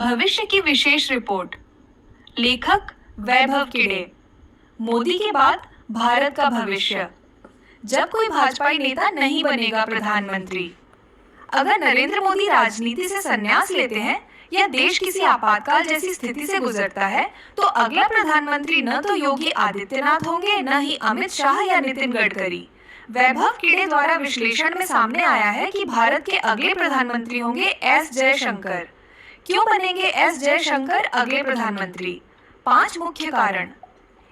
भविष्य की विशेष रिपोर्ट। लेखक वैभव किडे। मोदी के बाद भारत का भविष्य। जब कोई भाजपाई नेता नहीं बनेगा प्रधानमंत्री। अगर नरेंद्र मोदी राजनीति से संन्यास लेते हैं या देश किसी आपातकाल जैसी स्थिति से गुजरता है, तो अगला प्रधानमंत्री न तो योगी आदित्यनाथ होंगे, न ही अमित शाह या नितिन गडकरी। वैभव किडे द्वारा विश्लेषण में सामने आया है कि भारत के अगले प्रधानमंत्री होंगे एस जयशंकर। क्यों बनेंगे एस जयशंकर अगले प्रधानमंत्री? 5 मुख्य कारण।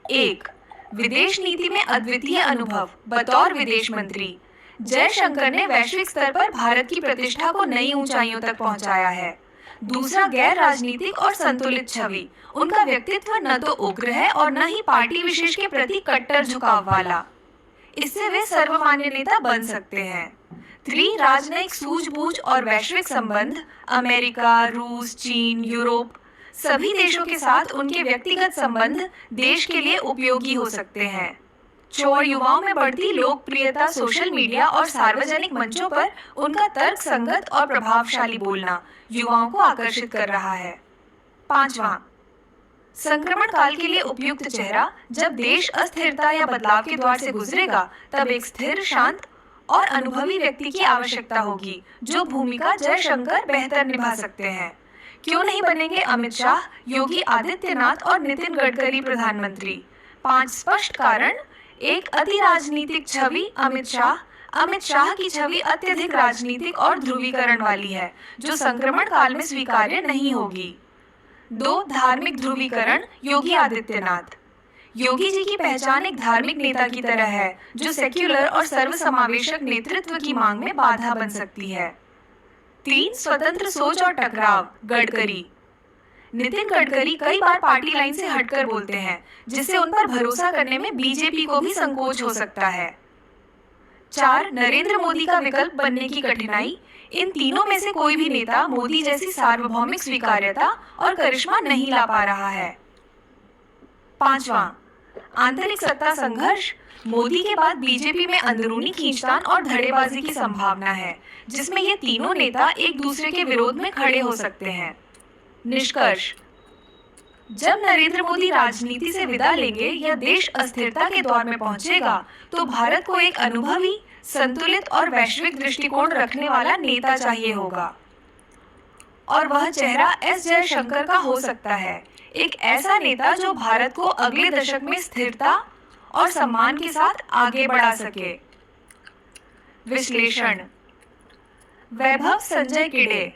1. विदेश नीति में अद्वितीय अनुभव। बतौर विदेश मंत्री जयशंकर ने वैश्विक स्तर पर भारत की प्रतिष्ठा को नई ऊंचाइयों तक पहुंचाया है। दूसरा, गैर राजनीतिक और संतुलित छवि। उनका व्यक्तित्व न तो उग्र है और न ही पार्टी विशेष के प्रति कट्टर झुकाव वाला। इससे वे सर्वमान्य नेता बन सकते हैं। 3. राजनयिक सूझबूझ और वैश्विक संबंध। अमेरिका, रूस, चीन, यूरोप सभी देशों के साथ उनके व्यक्तिगत संबंध देश के लिए उपयोगी हो सकते हैं। 4. युवाओं में बढ़ती लोकप्रियता। सोशल मीडिया और सार्वजनिक मंचों पर उनका तर्कसंगत और प्रभावशाली बोलना युवाओं को आकर्षित कर रहा है। 5. संक्रमण काल के लिए उपयुक्त चेहरा। जब देश अस्थिरता या बदलाव के द्वार से गुजरेगा, तब एक स्थिर, शांत और अनुभवी व्यक्ति की आवश्यकता होगी, जो भूमिका जयशंकर बेहतर निभा सकते हैं। क्यों नहीं बनेंगे अमित शाह, योगी आदित्यनाथ और नितिन गडकरी प्रधानमंत्री? 5 स्पष्ट कारण। 1. अति राजनीतिक छवि। अमित शाह की छवि अत्यधिक राजनीतिक और ध्रुवीकरण वाली है, जो संक्रमण काल में स्वीकार्य नहीं होगी। 2. धार्मिक ध्रुवीकरण। योगी आदित्यनाथ योगी जी की पहचान एक धार्मिक नेता की तरह है, जो सेक्युलर और सर्वसमावेशक नेतृत्व की मांग में बाधा बन सकती है। 3. स्वतंत्र सोच और टकराव। गडकरी नितिन गडकरी कई बार पार्टी लाइन से हटकर बोलते हैं, जिससे उन पर भरोसा करने में बीजेपी को भी संकोच हो सकता है। 4. नरेंद्र मोदी का विकल्प बनने की कठिनाई। इन तीनों में से कोई भी नेता मोदी जैसी सार्वभौमिक स्वीकार्यता और करिश्मा नहीं ला पा रहा है। 5. आंतरिक सत्ता संघर्ष। मोदी के बाद बीजेपी में अंदरूनी खींचतान और धड़ेबाजी की संभावना है, जिसमें ये तीनों नेता एक दूसरे के विरोध में खड़े हो सकते हैं। निष्कर्ष: जब नरेंद्र मोदी राजनीति से विदा लेंगे या देश अस्थिरता के दौर में पहुंचेगा, तो भारत को एक अनुभवी, संतुलित और वैश्विक दृष्टिकोण रखने वाला नेता चाहिए होगा, और वह चेहरा एस जयशंकर का हो सकता है। एक ऐसा नेता जो भारत को अगले दशक में स्थिरता और सम्मान के साथ आगे बढ़ा सके। विश्लेषण: वैभव संजय किडे।